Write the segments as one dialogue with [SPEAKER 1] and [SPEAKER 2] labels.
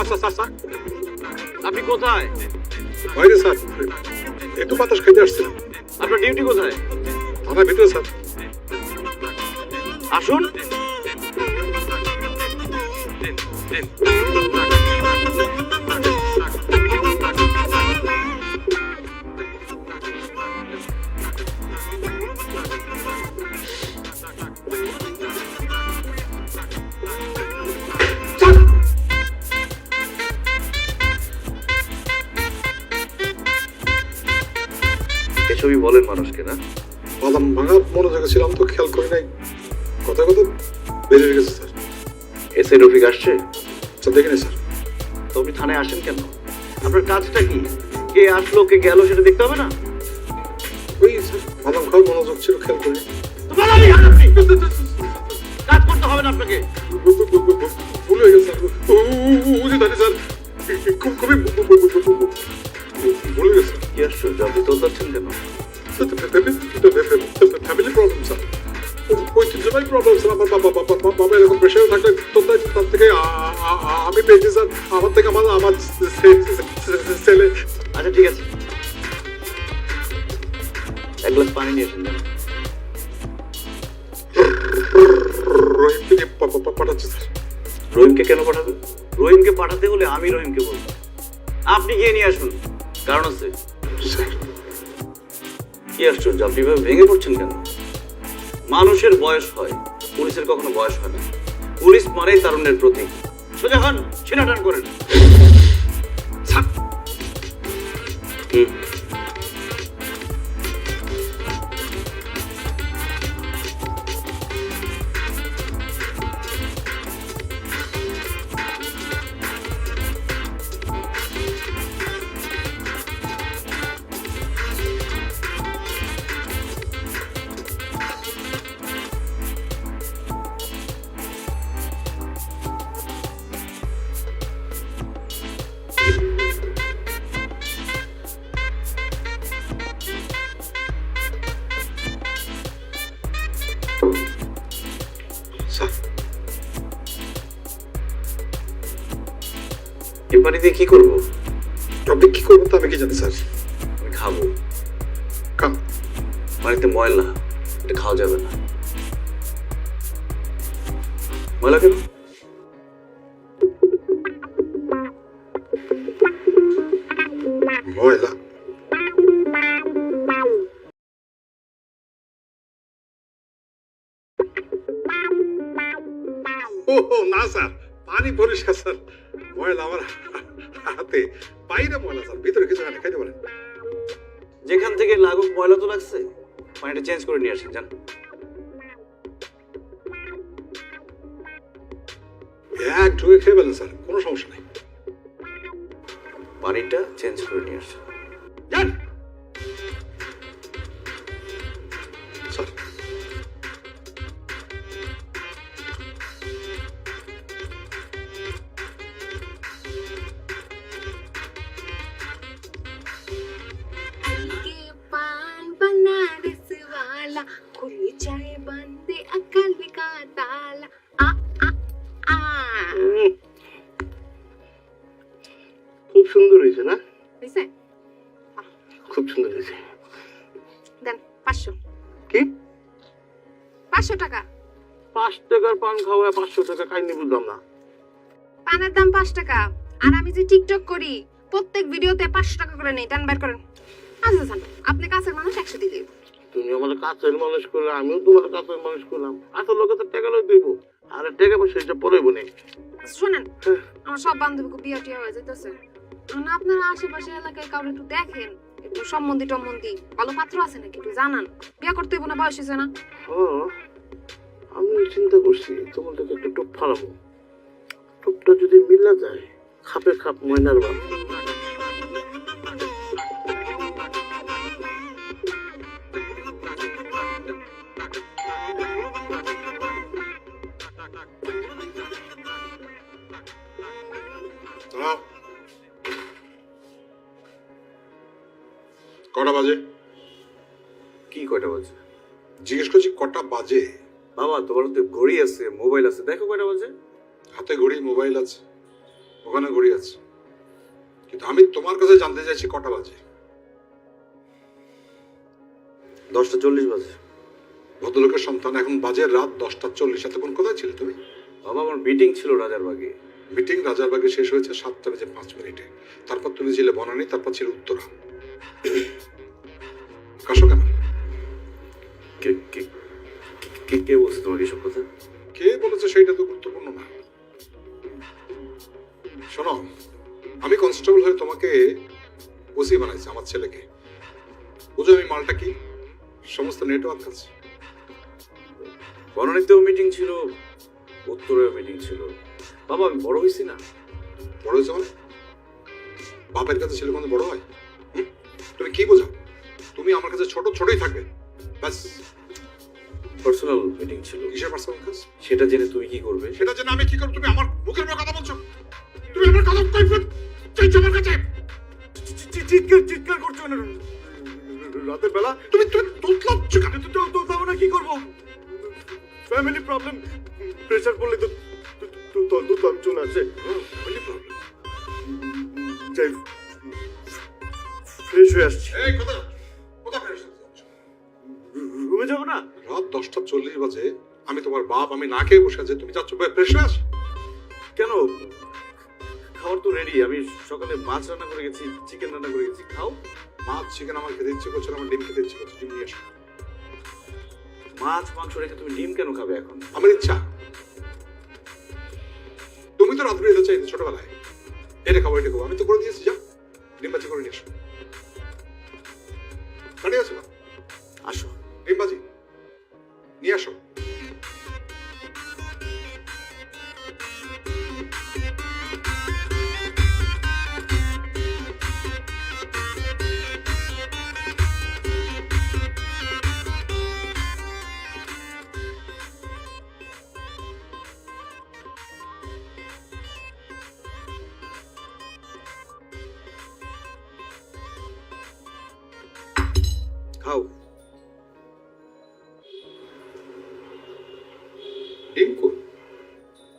[SPEAKER 1] Sir
[SPEAKER 2] আপনি কোথায়?
[SPEAKER 1] বাইরে স্যার, একটু বাতাস খাইতে আসছিলাম।
[SPEAKER 2] আপনার ডিউটি কোথায়?
[SPEAKER 1] থানার ভিতরে স্যার।
[SPEAKER 2] আসুন। এসবই বলেন মানুষকে, না?
[SPEAKER 1] বাদাম ভাঙার মনোযোগে ছিলাম তো খেয়াল করি নাই, কথা কথা বেরিয়ে গেছে স্যার।
[SPEAKER 2] এসআই রফিক আসছে?
[SPEAKER 1] স্যার দেখিনি স্যার।
[SPEAKER 2] তো আপনি থানায় আসেন কেন? আপনার কাজটা কি? কে আসলো কে গেল সেটা দেখতে হবে না?
[SPEAKER 1] ওই স্যার বাদাম খাওয়ার মনোযোগ ছিল, খেয়াল করি।
[SPEAKER 2] তো বলারই আর আপনি। কাজ করতে হবে না আপনাকে।
[SPEAKER 1] ভুল হয়ে গেছে স্যার। বুঝে দাঁড়িয়ে স্যার, খুবই ভুলে গেছে।
[SPEAKER 2] কি আশ্চর্য, আপনি তো যাচ্ছেন কেন?
[SPEAKER 1] ফ্যামিলি প্রবলেম স্যার, ঐতিহ্যবাহী প্রবলেম স্যার। আমার বাবা এরকম প্রেশারে থাকলে তার থেকে আমি পেয়েছি স্যার। আমার থেকে আমার ছেলে।
[SPEAKER 2] আচ্ছা ঠিক আছে, এক গ্লাস পানি নিয়ে এসেন।
[SPEAKER 1] রহিমকে পাঠাচ্ছি স্যার।
[SPEAKER 2] রহিমকে কেন পাঠাবে? রহিমকে পাঠাতে হলে আমি রহিমকে বলবো, আপনি গিয়ে নিয়ে আসুন। কারণ আছে
[SPEAKER 1] স্যার।
[SPEAKER 2] কি আশ্চর্য, আপনি এভাবে ভেঙে পড়ছেন কেন? মানুষের বয়স হয়, পুলিশের কখনো বয়স হয় না। পুলিশ মানেই তারুণ্যের প্রতীক। সোজা হন, ছিনা টান করেন।
[SPEAKER 1] স্যার
[SPEAKER 2] এ পানি দিয়ে কি করবো?
[SPEAKER 1] আপনি কি করবেন তা আমি কি জানি স্যার।
[SPEAKER 2] আমি খাবো।
[SPEAKER 1] কাম
[SPEAKER 2] পানিতে ময়লা, এটা খাওয়া যাবে না। ময়লা কেন?
[SPEAKER 1] ময়লা? ও না স্যার, পানি পরিষ্কার স্যার। ময়লা আমার হাতে, বাইরে ময়লা স্যার, ভিতরে কিছু না। খাইতে পারেন।
[SPEAKER 2] যেখান থেকে লাগুক ময়লা তো লাগছে, পানিটা চেঞ্জ করে নিয়ে আসেন। যান।
[SPEAKER 1] এক ঢুকে খেয়ে ফেলেন স্যার, কোনো সমস্যা নেই।
[SPEAKER 2] পানিটা চেঞ্জ করে নিয়ে আসেন। যান।
[SPEAKER 1] স্যার
[SPEAKER 3] पान बनारस वाला खुल जाए बंदे अकल का ताला आ आ आ
[SPEAKER 2] খুব সুন্দর হয়েছে না?
[SPEAKER 3] হইছে
[SPEAKER 2] খুব সুন্দর হয়েছে।
[SPEAKER 3] দেন 500
[SPEAKER 2] কি?
[SPEAKER 3] 500 টাকা।
[SPEAKER 2] 5 টাকার পান খাওয়া 500 টাকা কাহিনী বুঝলাম না।
[SPEAKER 3] পানের দাম 5 টাকা, আর আমি যে টিকটক করি প্রত্যেক ভিডিওতে 500 টাকা করে নেই। টান বের করেন। আচ্ছা জান, আপনি কাছের মানুষ 100 দিয়ে দিন।
[SPEAKER 2] তুমি আমার কাছের মানুষ করলে আমিও তোমার কাছের মানুষ করলাম। আসল লোকে তো টাকা লই দিব, আর টাকা পয়সা এটা পরে বনে।
[SPEAKER 3] শুনেন, আমার সব বান্ধবীকে বিয়ে টিয়া হয়ে যাইতেছে। মানে আপনারা আশেপাশে এলাকায় কাউকে একটু দেখেন, একটু সম্বন্ধী টম্বন্ধী ভালো পাত্র আছে নাকি একটু জানান। বিয়ে করতে হইব না, বয়স হয়েছে না।
[SPEAKER 2] হ্যাঁ, আমি চিন্তা করছি তোমার থেকে একটা টোপ ফালাবো। টোপটা যদি মিলা যায়, খাপে খাপ ময়নার বাপ।
[SPEAKER 1] কটা বাজে?
[SPEAKER 2] কি কয়টা বাজে?
[SPEAKER 1] জিজ্ঞেস করছি কটা বাজে।
[SPEAKER 2] বাবা তোমার তো ঘড়ি আছে, মোবাইল আছে, দেখো কয়টা বাজে।
[SPEAKER 1] হাতে ঘড়ি, মোবাইল আছে। ওখানে ঘড়ি আছে, কিন্তু আমি তোমার কাছে জানতে চাইছি কটা বাজে।
[SPEAKER 2] 10:40 বাজে।
[SPEAKER 1] ভদ্রলোকের সন্তান, এখন বাজে রাত 10:40। এতক্ষণ কোথায় ছিলে তুমি?
[SPEAKER 2] বাবা, আমার মিটিং ছিল রাজারবাগে।
[SPEAKER 1] মিটিং রাজারবাগে শেষ হয়েছে 7:05। তারপর তুমি ছিলে বনানী, তারপর ছিল উত্তরা। কাশো কেন?
[SPEAKER 2] কে বলছে তোমাকে এসব কথা?
[SPEAKER 1] কে বলেছে সেইটা তো গুরুত্বপূর্ণ না। শোনো, আমি কনস্টেবল হয়ে তোমাকে ওসি বানাইছি, আমার ছেলেকে। বুঝো আমি মালটা কি? সমস্ত নেটওয়ার্ক আছে।
[SPEAKER 2] বনানীতেও মিটিং ছিল, উত্তরেও মিটিং ছিল। বাবা, আমি বড় হয়েছি না?
[SPEAKER 1] বড় হয়েছে মানে? বাপের কাছে ছেলে কোনো বড় হয়? তুমি কি বোঝাও? তুমি আমার কাছে ছোট ছোটই থাকবে, ব্যাস।
[SPEAKER 2] পার্সোনাল মিটিং ছিল।
[SPEAKER 1] কিসের পার্সোনাল কাজ?
[SPEAKER 2] সেটা জেনে তুমি কি করবে?
[SPEAKER 1] সেটা জেনে আমি কি করব? তুমি আমার মুখের উপর কথা বলছো। তুমি আমার কথা চাইছো আমার কাছে।
[SPEAKER 2] চিৎকার করছো না রাতের বেলা?
[SPEAKER 1] তুমি তোতলাচ্ছ কেন?
[SPEAKER 2] তো না কি করবো? ফ্যামিলি প্রবলেম, প্রেসার পড়লে তো আমি চলে আসে।
[SPEAKER 1] Family problem?
[SPEAKER 2] যাই, ফ্রেশ হয়ে আসছি।
[SPEAKER 1] এই কোথা ফ্রেশ হতে যাচ্ছ?
[SPEAKER 2] রুমে যাবো না?
[SPEAKER 1] রাত 10:40 বাজে। আমি তোমার বাপ, আমি না খেয়ে বসে আছি, তুমি যাচ্ছ ফ্রেশ হয়ে আস?
[SPEAKER 2] কেন? খাবার তো রেডি। আমি সকালে মাছ রান্না করে গেছি, চিকেন রান্না করে গেছি। খাও।
[SPEAKER 1] মাছ চিকেন আমার খেতে ইচ্ছে করছে না, আমার ডিম খেতে ইচ্ছে করছে। ডিম নিয়ে এসো।
[SPEAKER 2] মাছ মাংস রেখে তুমি ডিম কেন খাবে এখন?
[SPEAKER 1] আমার ইচ্ছা। তুমি তো রাত্রে এটা চাইতে ছোটবেলায়, এটা খাবো এটা খাবো, আমি তো করে দিয়েছি। যা ডিম বাজি করে নিয়ে এসো। দাঁড়িয়ে আছো না?
[SPEAKER 2] আসো।
[SPEAKER 1] ডিম বাজি নিয়ে আসো।
[SPEAKER 2] খাও।
[SPEAKER 1] ডিম কর।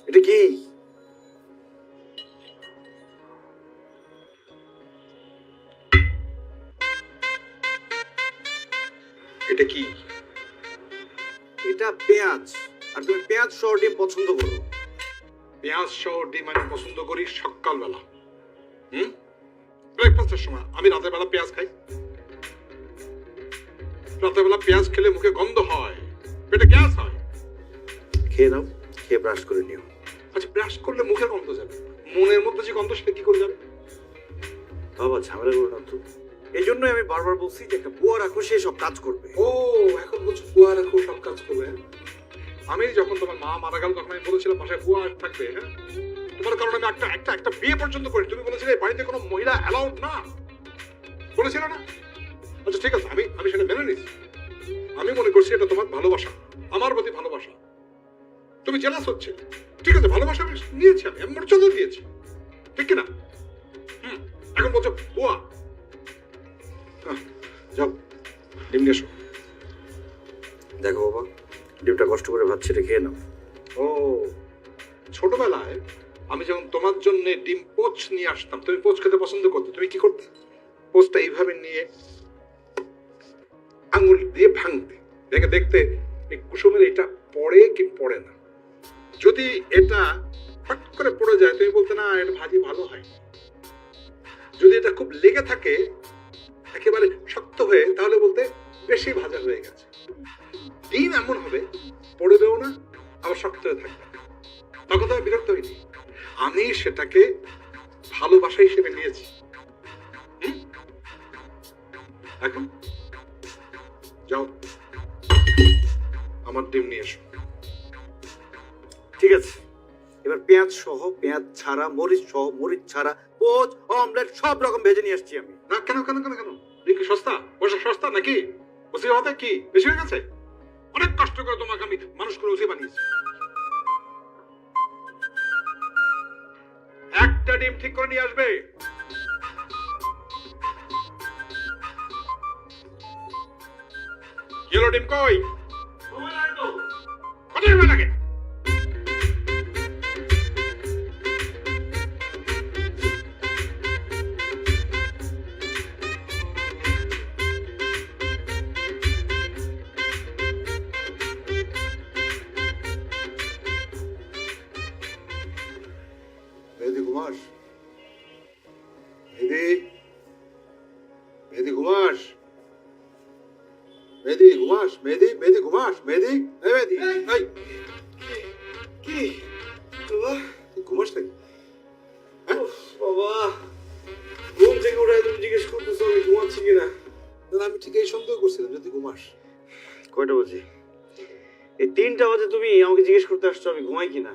[SPEAKER 2] এটা কি?
[SPEAKER 1] এটা কি?
[SPEAKER 2] এটা পেঁয়াজ। আর তুমি পেঁয়াজ সহ ডিম পছন্দ করো?
[SPEAKER 1] পেঁয়াজ সহ ডিম আমি পছন্দ করি সকালবেলা। ব্রেকফাস্টের সময়। আমি রাতের বেলা পেঁয়াজ খাই। রাতের বেলা পেঁয়াজ খেলে মুখে গন্ধ হয়, পেটে গ্যাস হয়।
[SPEAKER 2] খেয়ে নাও, খেয়ে ব্রাশ করে নিও।
[SPEAKER 1] আচ্ছা, ব্রাশ করলে মুখের গন্ধ যাবে, মনের মধ্যে যে গন্ধ সেটা কি করে যাবে?
[SPEAKER 2] বাবা, ঝামেলা করো না তো। এই জন্যই আমি বারবার বলছি যে একটা বুয়া রাখো, সে সব কাজ করবে।
[SPEAKER 1] ও, এখন বলছো বুয়া রাখো, সব কাজ করবে। আমি যখন তোমার মা মারা গেল তখন আমি বলেছিলাম বাসায় বুয়া থাকবে। হ্যাঁ, তোমার কারণে আমি একটা বিয়ে পর্যন্ত করি। তুমি বলেছিলে এই বাড়িতে কোনো মহিলা অ্যালাউড না, বলেছিলে না? আচ্ছা ঠিক আছে, আমি সেটা মেনে নিচ্ছি। আমি মনে করছি এটা তোমার ভালোবাসা, আমার প্রতি ভালোবাসা। তুমি জেলাস হচ্ছে, ঠিক আছে, ভালোবাসা আমি নিয়েছি, আমি মর্যাদা দিয়েছি, ঠিক কিনা? এখন বলছো বুয়া। যাও ডিম নিয়ে এসো।
[SPEAKER 2] দেখো বাবা, ডিমটা কষ্ট করে ভাত ছেড়ে খেয়ে নাও।
[SPEAKER 1] ও, ছোটবেলায় আমি যখন তোমার জন্য ডিম পোচ নিয়ে আসতাম, তুমি পোচ খেতে পছন্দ করতে, তুমি কি করতে? পোচটা এইভাবে নিয়ে আঙুল দিয়ে ভাঙতে, দেখে দেখতে এই কুসুমের এটা পড়ে কি পড়ে না। যদি এটা ফট করে পড়ে যায় তুমি বলতে না এটা ভাজি ভালো হয়। যদি এটা খুব লেগে থাকে একেবারে শক্ত হয়ে, তাহলে বলতে বেশি ভাজা হয়ে গেছে। ডিম এমন হবে, পড়বেও না আবার শক্ত হয়ে থাকবে, তখন তো আমি বিরক্ত হইনি। আমি সেটাকে ভালোবাসা হিসেবে নিয়েছি। এখন যাও আমার ডিম নিয়ে এসো।
[SPEAKER 2] ঠিক আছে, এবার পেঁয়াজ সহ, পেঁয়াজ ছাড়া, মরিচ সহ, মরিচ ছাড়া, পোচ, অমলেট সব রকম ভেজে নিয়ে আসছি আমি।
[SPEAKER 1] না কেন কেন কেন কেন? কি সস্তা? পয়সা সস্তা নাকি? ওসি হতে কি বেশি হয়ে গেছে? অনেক কষ্ট করে তোমাকে আমি মানুষ করে ওসি বানিয়েছি। একটা ডিম ঠিক করে নিয়ে আসবে। ইয়েলো ডিম কই? কত লাগে? মেহেদি ঘুমাস? মেহেদি, মেহেদি ঘুমাস? মেহেদি ঘুমাস? মেহেদি, মেহেদি ঘুমাস? মেহেদি, এই মেহেদি, এই
[SPEAKER 2] কি বাবা?
[SPEAKER 1] তুই ঘুমাস নাকি?
[SPEAKER 2] বাবা ঘুম থেকে উঠে তুমি জিজ্ঞেস করতেছো আমি ঘুমাচ্ছি কিনা?
[SPEAKER 1] না, আমি ঠিক এই সন্দেহ করছিলাম যদি ঘুমাস।
[SPEAKER 2] কয়টা বাজে? এই 3টা বাজে তুমি আমাকে জিজ্ঞেস করতে আসছো আমি ঘুমাই কিনা?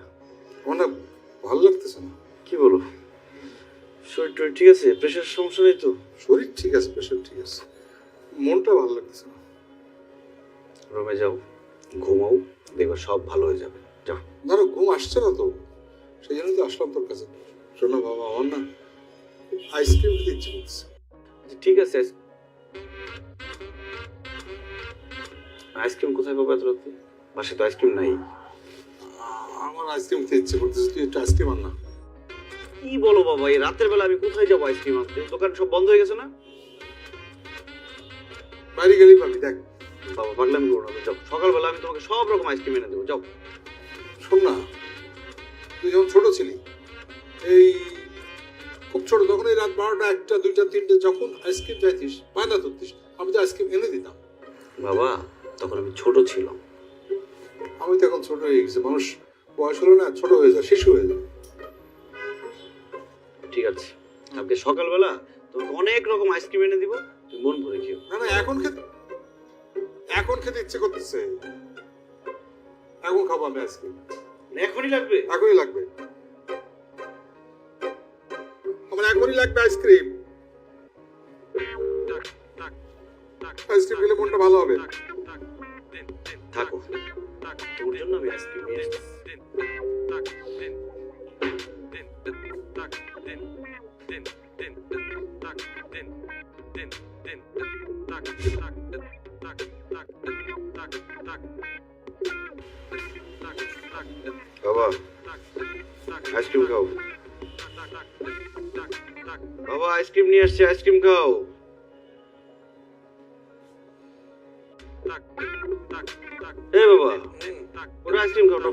[SPEAKER 1] আমার না ভালো লাগতেছে না।
[SPEAKER 2] কি বলো? শরীর টরীর ঠিক আছে? প্রেশার সমস্যা নেই তো?
[SPEAKER 1] শরীর ঠিক আছে, প্রেশার ঠিক আছে, মনটা ভালো লাগতেছে না।
[SPEAKER 2] রুমে যাও, ঘুমাও, দেখো সব ভালো হয়ে যাবে। যাও।
[SPEAKER 1] ধরো ঘুম আসছে না তো, সেই জন্য তো আসলাম তোর কাছে। শোনো বাবা, আমার না আইসক্রিম খেতে ইচ্ছে করছে।
[SPEAKER 2] ঠিক আছে, আইসক্রিম কোথায় পাবো এত রাতে? বাসায় তো আইসক্রিম নাই।
[SPEAKER 1] আমার আইসক্রিম খেতে ইচ্ছে করতেছে, তুই একটু আইসক্রিম আন না।
[SPEAKER 2] কি বলো বাবা, এই রাতের বেলা আমি কোথায় যাবো আইসক্রিম আনতে? দোকান সব বন্ধ হয়ে গেছে না?
[SPEAKER 1] বাইরে গেলেই পাবি, দেখ।
[SPEAKER 2] বাবা পাগলামি করো না, যাও। সকালবেলা আমি তোমাকে সব রকম আইসক্রিম এনে দেবো, যাও।
[SPEAKER 1] শোন না, তুই যখন ছোট ছিলি, এই খুব ছোট, তখন এই রাত 12টা 1টা 2টা 3টে যখন আইসক্রিম চাইতিস, বায়না ধরতিস, আমি তো আইসক্রিম এনে দিতাম।
[SPEAKER 2] বাবা তখন আমি ছোট ছিলাম।
[SPEAKER 1] আমি তো এখন ছোট হয়ে গেছি, মানুষ বয়স হলো না, ছোট হয়ে যায়, শিশু হয়ে যায়।
[SPEAKER 2] ঠিক আছে, কালকে সকালবেলা তোমাকে অনেক রকম আইসক্রিম এনে দিব, তুমি মন ভরে খেও।
[SPEAKER 1] না না, এখন খেতে ইচ্ছে করতেছে, এখন খাবো আমি আইসক্রিম।
[SPEAKER 2] এখনই লাগবে?
[SPEAKER 1] এখনই লাগবে, আমার এখনই লাগবে আইসক্রিম। আইসক্রিম খেলে মনটা ভালো হবে।
[SPEAKER 2] থাকো, তোর জন্য আমি আইসক্রিম নিয়ে এসেছি। বাবা আইসক্রিম খাও। বাবা আইসক্রিম নিয়ে আসছে, আইসক্রিম খাও। এ বাবা ওরা আইসক্রিম খাও না।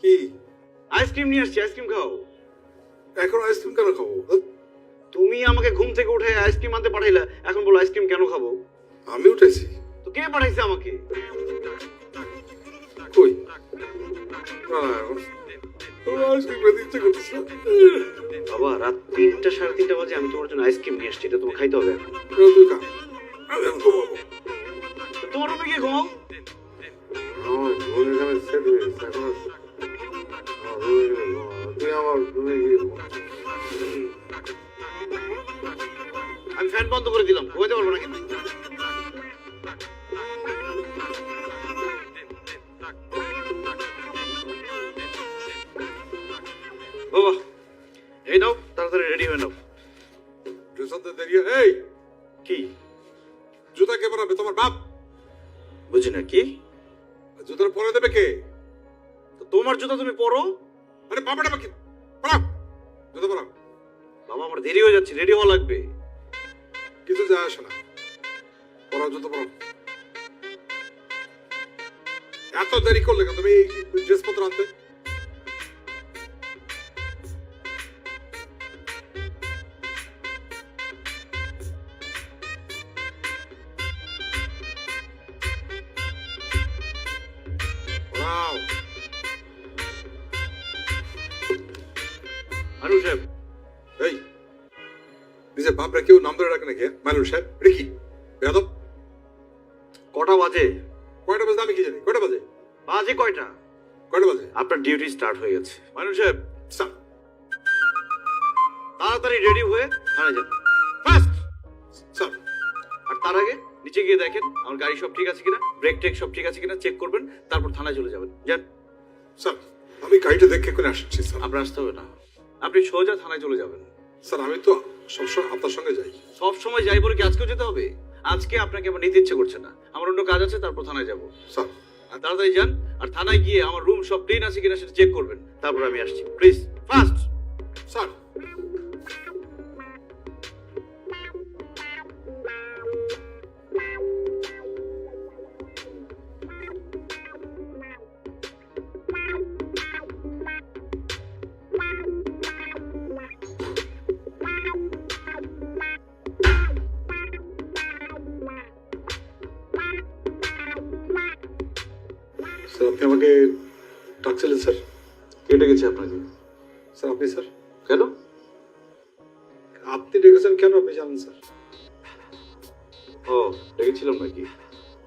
[SPEAKER 1] কি
[SPEAKER 2] আইসক্রিম নিয়ে আসছে, আইসক্রিম খাও।
[SPEAKER 1] এখন আইসক্রিম কেন খাবো?
[SPEAKER 2] তুমি আমাকে ঘুম থেকে উঠে আইসক্রিম আনতে পাঠাইলা, এখন বলো আইসক্রিম কেন খাবো?
[SPEAKER 1] আমি উঠেছি।
[SPEAKER 2] তো কে পাঠাইছে আমাকে?
[SPEAKER 1] কই? না না, এখন আইসক্রিম খেতে ইচ্ছে করতেছে।
[SPEAKER 2] বাবা রাত 3টা 3:30 বাজে আমি তোমার জন্য আইসক্রিম নিয়ে আসছি, এটা তোমার খাইতে হবে এখন।
[SPEAKER 1] তুই খা, আমি এখন ঘুমাবো।
[SPEAKER 2] তো তোমার রুমে গিয়ে ঘুমাও।
[SPEAKER 1] আমার ঘুম এখানে সেট হয়ে গেছে, এখন আমার রুমে গেলে ঘুমাবো। তুই আমার রুমে গিয়ে ঘুমা।
[SPEAKER 2] আমি ফ্যান বন্ধ করে দিলাম, ঘুমাতে পারবো না কিন্তু। বাবা এই নাও, তাড়াতাড়ি রেডি হয়ে নাও।
[SPEAKER 1] জুতাতে দেরি, এই
[SPEAKER 2] কি
[SPEAKER 1] জুতা কে পরাবে? তোমার বাপ?
[SPEAKER 2] বুঝি না কি?
[SPEAKER 1] জুতার পরে দেবে কে?
[SPEAKER 2] তো তোমার জুতা তুমি পরো।
[SPEAKER 1] আরে বাবাটা কি পরাও, জুতা পরাও।
[SPEAKER 2] বাবা আমার দেরি হয়ে যাচ্ছে, রেডি হওয়া লাগবে।
[SPEAKER 1] কিছু যায় আসে না, পরাও, জুতা পরাও। এত দেরি করলে কেন তুমি এই ড্রেসপত্র আনতে? পরাও।
[SPEAKER 2] আনু সাহেব,
[SPEAKER 1] এই নিজের বাপরা কেউ নাম ধরে রাখে নাকি? মাইনুল সাহেব, এটা কি বেয়াদব?
[SPEAKER 2] কটা বাজে?
[SPEAKER 1] কয়টা বাজে আমি কি জানি? কয়টা বাজে?
[SPEAKER 2] বাজে কয়টা?
[SPEAKER 1] কয়টা বাজে?
[SPEAKER 2] আপনার ডিউটি স্টার্ট হয়ে গেছে। মানু সাহেব
[SPEAKER 1] স্যার,
[SPEAKER 2] তাড়াতাড়ি রেডি হয়ে থানায় যান।
[SPEAKER 1] Fast sir.
[SPEAKER 2] আর তার আগে নিচে গিয়ে দেখেন আমার গাড়ি সব ঠিক আছে কিনা, ব্রেক টেক সব ঠিক আছে কিনা চেক করবেন, তারপর থানায় চলে যাবেন। যান।
[SPEAKER 1] স্যার আমি গাড়িটা দেখে করে আসছি স্যার।
[SPEAKER 2] আপনার আসতে হবে না, আপনি সোজা থানায় চলে যাবেন।
[SPEAKER 1] স্যার আমি তো সবসময় আপনার সঙ্গে যাই।
[SPEAKER 2] সব সময় যাই বলে কি আজকেও যেতে হবে? আজকে আপনাকে আমার নিতে ইচ্ছে করছে না, আমার অন্য কাজ আছে, তারপর থানায় যাব।
[SPEAKER 1] স্যার
[SPEAKER 2] আর তাড়াতাড়ি যান, আর থানায় গিয়ে আমার রুম সব ক্লিন আছে কিনা সেটা চেক করবেন, তারপর আমি আসছি। Please fast.
[SPEAKER 1] স্যার। আপনি আমাকে ডাকছিলেন স্যার?
[SPEAKER 2] কে ডেকেছে আপনাকে?
[SPEAKER 1] স্যার আপনি স্যার?
[SPEAKER 2] কেন?
[SPEAKER 1] আপনি ডেকেছেন কেন আপনি জানেন স্যার?
[SPEAKER 2] ও, ডেকেছিলাম নাকি?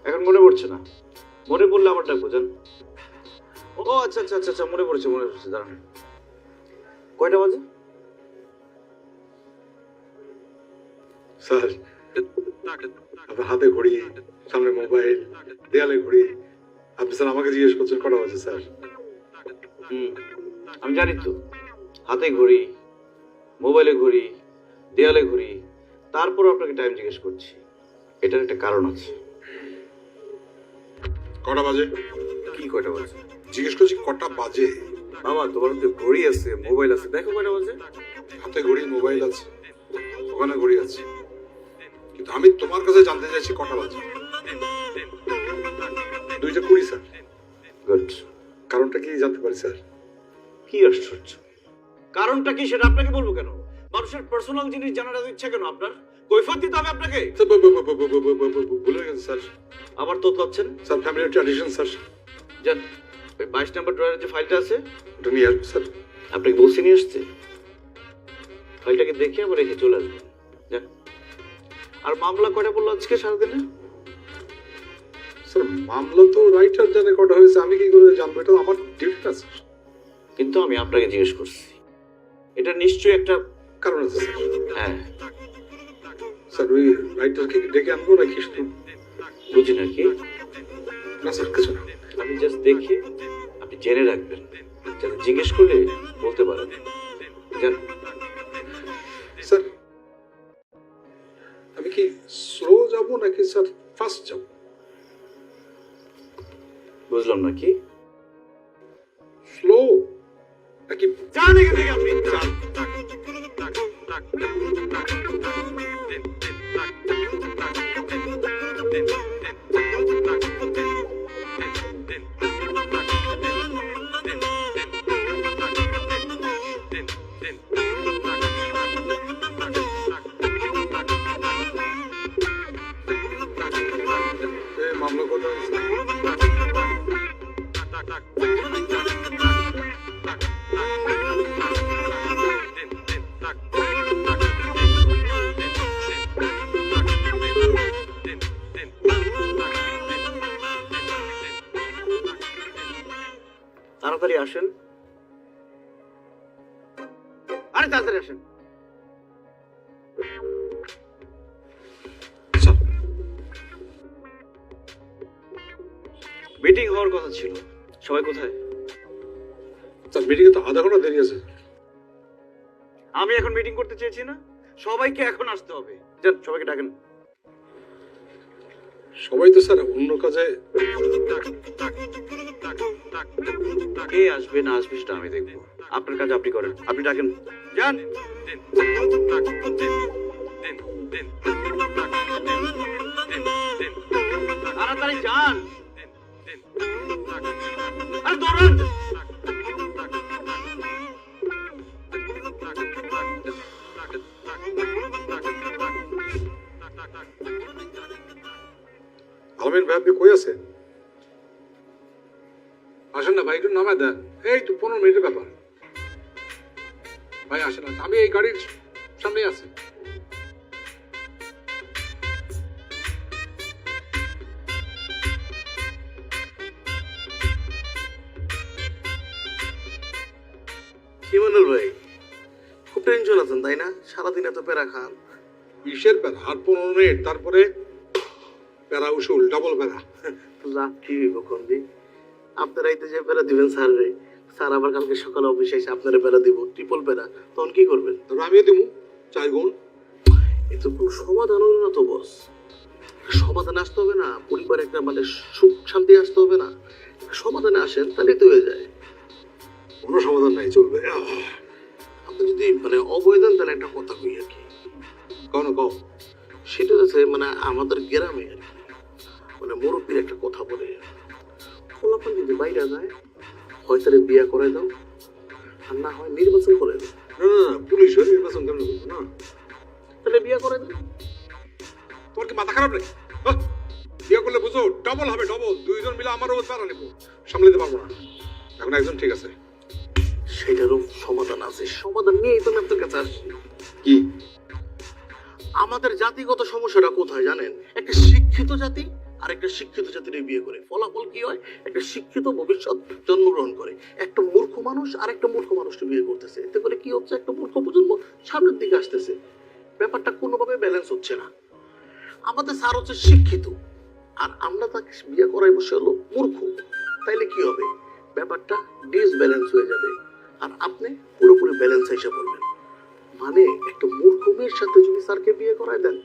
[SPEAKER 2] এখন মনে পড়ছে না। মনে পড়লে আমার ডাকবো, জান। ও আচ্ছা আচ্ছা আচ্ছা আচ্ছা, মনে পড়েছে দাঁড়ান। কয়টা বাজে?
[SPEAKER 1] স্যার আপনার হাতে ঘড়ি, সামনে মোবাইল, দেয়ালে ঘড়ি, আপনি স্যার আমাকে জিজ্ঞেস করছেন কটা বাজে স্যার?
[SPEAKER 2] আমি জানি তো, হাতে ঘড়ি, মোবাইলে ঘড়ি, দেয়ালে ঘড়ি, তারপর আপনাকে টাইম জিজ্ঞেস করছি। এটার একটা কারণ আছে।
[SPEAKER 1] কটা বাজে?
[SPEAKER 2] কি কয়টা বাজে?
[SPEAKER 1] জিজ্ঞেস করছি কটা বাজে।
[SPEAKER 2] বাবা, তোমার তো ঘড়ি আছে, মোবাইল আছে, দেখো কয়টা বাজে।
[SPEAKER 1] হাতে ঘড়ি, মোবাইল আছে, ওখানে ঘড়ি আছে, কিন্তু আমি তোমার কাছে জানতে চাইছি কটা বাজে। 2:20 স্যার।
[SPEAKER 2] গুড।
[SPEAKER 1] কারণটা কি জানতে পারি স্যার?
[SPEAKER 2] কি আশ্চর্য! কারণটা কি সেটা আপনাকে বলবো কেন? মানুষের পার্সোনাল জিনিস জানার এত ইচ্ছা কেন আপনার? কৈফিয়ত দিতে হবে আপনাকে।
[SPEAKER 1] স্যার, ভুলে গেছেন স্যার।
[SPEAKER 2] আবার তো পাচ্ছেন
[SPEAKER 1] স্যার ফ্যামিলি ট্র্যাডিশন স্যার।
[SPEAKER 2] জান, ওই 22 নম্বর ড্রয়ারের যে ফাইলটা আছে,
[SPEAKER 1] ওটা নিয়ে আসবো স্যার।
[SPEAKER 2] আপনাকে বলছি নিয়ে আসতে। ফাইলটাকে দেখে আবার রেখে চলে আসবেন। জান, আর মামলা কয়টা বললো আজকে সারাদিনে?
[SPEAKER 1] স্যার মামলা তো রাইটার জানে কটা হয়েছে, আমি কি করে জানবো? এটা আমার ডিউটি না স্যার।
[SPEAKER 2] কিন্তু আমি আপনাকে জিজ্ঞেস করছি, এটা নিশ্চয়ই একটা
[SPEAKER 1] কারণ আছে স্যার।
[SPEAKER 2] হ্যাঁ,
[SPEAKER 1] স্যার ওই রাইটারকে ডেকে আনবো নাকি শুধু?
[SPEAKER 2] বুঝি নাকি?
[SPEAKER 1] না স্যার, কিছু না।
[SPEAKER 2] আমি জাস্ট দেখে আপনি জেনে রাখবেন, যাতে জিজ্ঞেস করলে বলতে পারেন। জান,
[SPEAKER 1] স্যার আমি কি স্লো যাব নাকি স্যার ফাস্ট যাব?
[SPEAKER 2] বুঝলাম না কি?
[SPEAKER 1] স্লো নাকি?
[SPEAKER 2] যান এখান থেকে আপনি, যান।
[SPEAKER 1] মামলা কথা হয়েছে?
[SPEAKER 2] তাড়াতাড়ি আসেন। আরে তাড়াতাড়ি আসেন।
[SPEAKER 1] স্যার
[SPEAKER 2] মিটিং হওয়ার কথা ছিল, সবাই কোথায়?
[SPEAKER 1] স্যার মিটিংয়ে তো আধা ঘন্টা দেরি আছে।
[SPEAKER 2] আমি এখন মিটিং করতে চেয়েছি না, সবাইকে এখন আসতে হবে। যান, সবাইকে ডাকেন।
[SPEAKER 1] সবাই তো স্যার অন্য কাজে।
[SPEAKER 2] কে আসবে না আসবে সেটা আমি দেখবো, আপনার কাজ আপনি করেন। আপনি ডাকেন, যান। তাড়াতাড়ি যান, আরে দৌড়ান।
[SPEAKER 1] আলমিন ভাই আপনি কই আছেন? আসেন না ভাই, একটু নামায় দেন। এই তো 15 মিনিটের ব্যাপার। ভাই আসেন, আমি এই গাড়ির সামনেই আছি।
[SPEAKER 4] ইমানুল ভাই, খুব টেনশন আছেন তাই না? সারাদিন এত প্যারা খান।
[SPEAKER 1] কিসের প্যারা? আর 15 মিনিট, তারপরে প্যারা উসুল, ডাবল প্যারা।
[SPEAKER 4] রাত্রি কখন দি আপনারা এইতে যে প্যারা দিবেন স্যার রে, স্যার আবার কালকে সকালে অফিসে এসে আপনারা প্যারা দিব, ট্রিপল প্যারা, তখন কি করবেন?
[SPEAKER 1] তারপর আমিও দিব 4 গুণ।
[SPEAKER 4] এ তো কোনো সমাধান হলো না তো বস। সমাধানে আসতে হবে না, পরিবারে একটা মানে সুখ শান্তি আসতে হবে না? সমাধানে আসেন, তাহলেই তো হয়ে যায়।
[SPEAKER 1] কোনো সমাধান নাই, চলবে।
[SPEAKER 4] আপনি যদি মানে অবয় দেন তাহলে একটা কথা কই আর কি।
[SPEAKER 1] কখনো কও।
[SPEAKER 4] সেটা হচ্ছে মানে আমাদের গ্রামে আর কি, মানে মুরব্বীর একটা কথা বলে, ফলাফল যদি বাইরে যায় হয় তাহলে বিয়া করে দাও, আর না হয় নির্বাচন করে দাও।
[SPEAKER 1] না না না, পুলিশ হয়ে নির্বাচন কেন করবো না?
[SPEAKER 4] তাহলে বিয়া করে দাও।
[SPEAKER 1] তোমার কি মাথা খারাপ নাকি? বিয়ে করলে বুঝো ডবল হবে, ডবল। দুইজন মিলে আমার উপর পারা নেবো, সামলাতে পারবো না। এখন একজন ঠিক আছে।
[SPEAKER 4] সেটারও সমাধান আছে, সমাধান নিয়েই তো আমি আপনার কাছে আসছি।
[SPEAKER 2] কি?
[SPEAKER 4] আমাদের জাতিগত সমস্যাটা কোথায় জানেন? একটা শিক্ষিত জাতি আর একটা শিক্ষিত জাতির বিয়ে করে ফলাফল কি হয়? একটা শিক্ষিত ভবিষ্যৎ জন্মগ্রহণ করে, একটা মূর্খ মানুষ আর একটা মূর্খ মানুষকে বিয়ে করতেছে। এতে করে কি হচ্ছে? একটা মূর্খ প্রজন্ম সামনের দিকে আসতেছে। ব্যাপারটা কোনোভাবে ব্যালেন্স হচ্ছে না। আমাদের স্যার হচ্ছে শিক্ষিত আর আমরা তাকে বিয়ে করাই বসে হলো মূর্খ। তাইলে কি হবে? ব্যাপারটা ডিসব্যালেন্স হয়ে যাবে আর আপনি পুরোপুরি ব্যালেন্স হিসাব করবেন। মানে একটা মূর্খ মেয়ের সাথে যদি স্যারকে বিয়ে করায় দেন,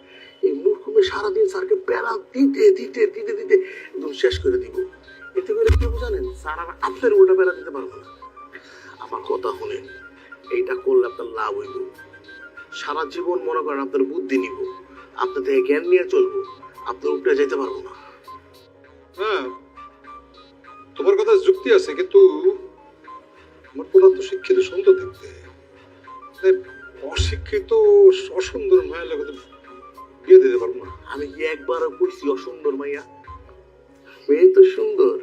[SPEAKER 4] এই মূর্খ মেয়ে সারাদিন স্যারকে প্যারা দিতে দিতে দিতে দিতে একদম শেষ করে দিব। এতে করে কি হবে জানেন? স্যার আর আপনার উল্টা প্যারা দিতে পারবো না। আমার কথা শুনেন, এইটা করলে আপনার লাভ হইব। সারা জীবন মনে করেন আপনার বুদ্ধি নিব, আপনার থেকে জ্ঞান নিয়ে চলবো, আপনার উপরে যেতে পারবো না।
[SPEAKER 1] হ্যাঁ, তোমার কথা যুক্তি আছে, কিন্তু আমার পোলা তো শিক্ষিত, সুন্দর দেখতে। অশিক্ষিত অসুন্দর মায়ের লোক বিয়ে দিতে পারবো না।
[SPEAKER 4] আমি কি একবারও কইছি অসুন্দর মাইয়া? মেয়ে তো সুন্দর,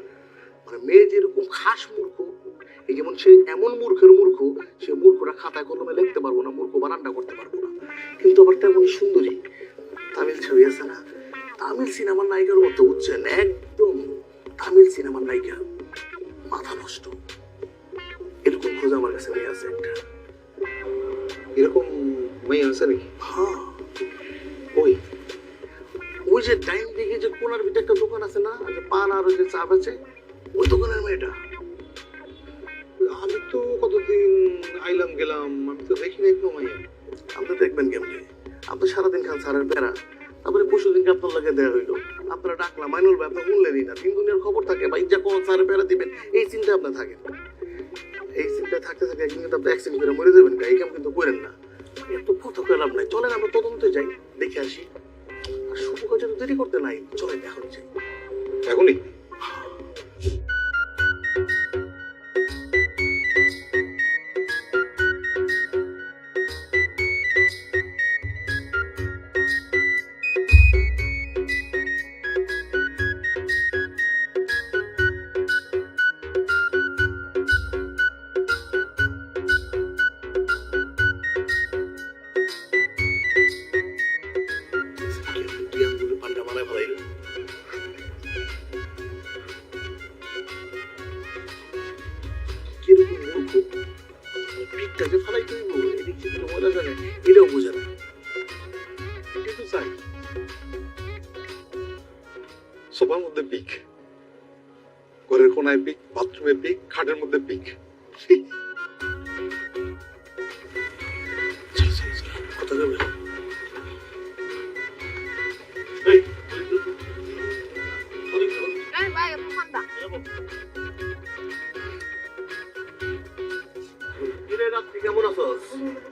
[SPEAKER 4] মানে মেয়ে যেরকম খাস মূর্খ, এই যেমন সে এমন মূর্খের মূর্খ, সে মূর্খরা খাতায় কলমে লিখতে পারবো না, মূর্খ বানানটা করতে পারবো না, কিন্তু আবার তেমন সুন্দরী। তামিল ছবি আছে না, তামিল সিনেমার নায়িকার মতো, বুঝছেন? একদম তামিল সিনেমার নায়িকা, মাথা নষ্ট। এরকম খোঁজ আমার কাছে মেয়ে আছে একটা।
[SPEAKER 1] এরকম মেয়ে আছে নাকি?
[SPEAKER 4] হ্যাঁ, ওই ওই যে টাইম দিকে যে কোনার ভিতরে একটা দোকান আছে না, যে পান আর ওই যে চা বেচে, ওই দোকানের মেয়েটা।
[SPEAKER 1] আমি তো কতদিন আইলাম গেলাম, আমি তো দেখি নাই কোনো মাইয়া।
[SPEAKER 4] আপনি দেখবেন কেমনি? আপনি সারাদিন খান স্যারের বেড়া, তারপরে পরশুদিনকে আপনার লাগে দেওয়া হইলো, আপনারা ডাকলাম, মাইনুল ভাই আপনি শুনলেনই না। 3 দুনিয়ার খবর থাকে বা ইচ্ছা কোন স্যারের বেড়া দিবেন, এই চিন্তা আপনি থাকেন। এই চিন্তায় থাকতে থাকতে একদিন কিন্তু আপনি অ্যাক্সিডেন্ট করে মরে যাবেন। এই কাম কিন্তু করেন না, এত কথা কয়ে লাভ নাই। চলেন আমরা তদন্তে যাই, দেখে আসি। আর শুভ কাজে তো দেরি করতে নাই, চলেন এখন যাই।
[SPEAKER 1] এখনই?
[SPEAKER 4] কি আঙ্গুলে পান্ডা বানায় ফেলাইল। কিরকম মূর্খ, পিঠটা যে ফেলাই তুলবো, এদিক থেকে মজা জানে, এটাও বোঝে না। কিন্তু চাই
[SPEAKER 1] সোফার মধ্যে পিক, ঘরের কোনায় পিক, বাথরুমে পিক, খাটের মধ্যে পিক।
[SPEAKER 4] চল চল চল, কথা কবে? এই,
[SPEAKER 3] এই ভাই আপনি মান্দা।
[SPEAKER 4] কিরে রাত্রি কেমন আছোস?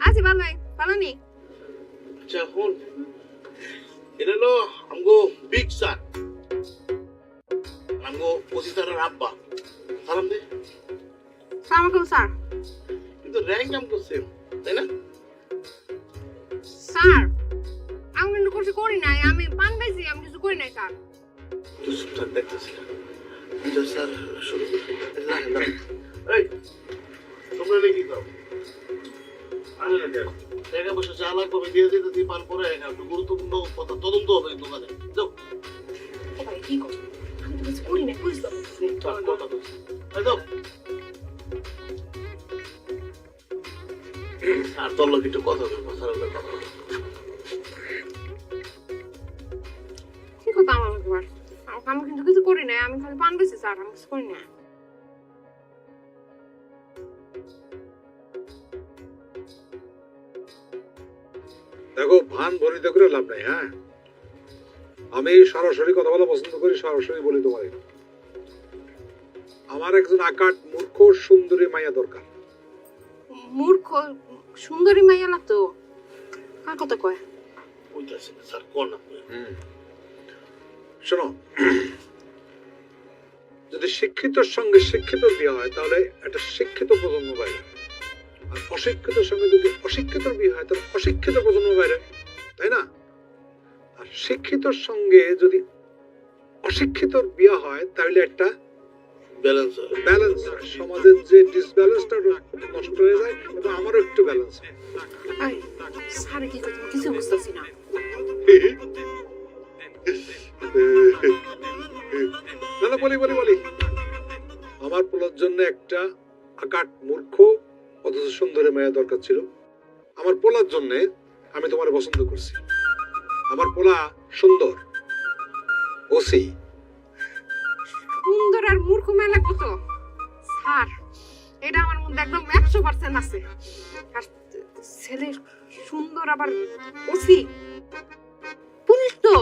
[SPEAKER 3] আছি ভালোই, ভালো নি?
[SPEAKER 4] আচ্ছা ফোন, এটা হলো আমগো বিগ স্যার, আমগো ওসি স্যারের আব্বা। সালাম দে।
[SPEAKER 3] সালাম আলাইকুম স্যার।
[SPEAKER 4] কিন্তু র্যাঙ্ক আমগো সেম, তাই না?
[SPEAKER 3] স্যার আমি কিন্তু কিছু করি নাই, আমি পান খাইছি, আমি কিছু করি নাই স্যার।
[SPEAKER 4] তুই সুঠাক দেখতেছি না। আচ্ছা স্যার শুরু রাখেন দাঁড়ান। এই তোমরা নাকি খাও? আরে না কেন? টাকা পয়সা যা লাগবে আমি দিয়ে দিতে, তুই পান পরে একটু গুরুত্বপূর্ণ কথা তদন্ত হবে এই দোকানে। যাও।
[SPEAKER 3] ও ভাই কি করছো? আমি তো কিছু করি নাই, পুলিশ তো।
[SPEAKER 4] তার কথা তো। এই যাও। আর তোর লোক একটু কথা বলবো, স্যারের লোক কথা বলবো।
[SPEAKER 3] কি কথা আমার একবার? আমি কিন্তু কিছু করি নাই, আমি খালি পান খাইছি স্যার, আমি কিছু করি নাই।
[SPEAKER 1] দেখো, ভান ভরিতে করে লাভ নাই। হ্যাঁ, আমি সরাসরি কথা বলা পছন্দ করি, সরাসরি বলি তোমারে। আমার একজন আকাট মূর্খ সুন্দরী মাইয়া দরকার।
[SPEAKER 3] মূর্খ সুন্দরী মাইয়া লাগতো? কার কথা কয়?
[SPEAKER 4] বুঝতেছি না স্যার, কোন আপনি?
[SPEAKER 1] শোনো, যদি শিক্ষিতর সঙ্গে শিক্ষিত বিয়ে হয় তাহলে একটা শিক্ষিত প্রজন্ম বাইরে, আর অশিক্ষিতর সঙ্গে যদি অশিক্ষিতর বিয়ে হয় তাহলে অশিক্ষিত প্রজন্ম বাইরে, তাই না? আর শিক্ষিতর সঙ্গে যদি অশিক্ষিতর বিয়ে হয় তাহলে একটা
[SPEAKER 4] ব্যালেন্স
[SPEAKER 1] ব্যালেন্স হয়, সমাজের যে ডিসব্যালেন্সটা নষ্ট হয়ে যায় এবং আমারও একটু ব্যালেন্স হয়।
[SPEAKER 3] এই স্যার কি করতে কিছু বুঝতেছি না।
[SPEAKER 1] না না, বলি বলি বলি, আমার পোলার জন্য একটা আকাট মূর্খ অথচ সুন্দরী মেয়ে দরকার ছিল। আমার পোলার জন্য আমি তোমার পছন্দ করছি। আমার পোলা সুন্দর, ওসি।
[SPEAKER 3] সুন্দর আর মূর্খ মেলা কত স্যার, এটা আমার মধ্যে একদম 100% আছে। আর ছেলে সুন্দর আবার ওসি পুলিশ তো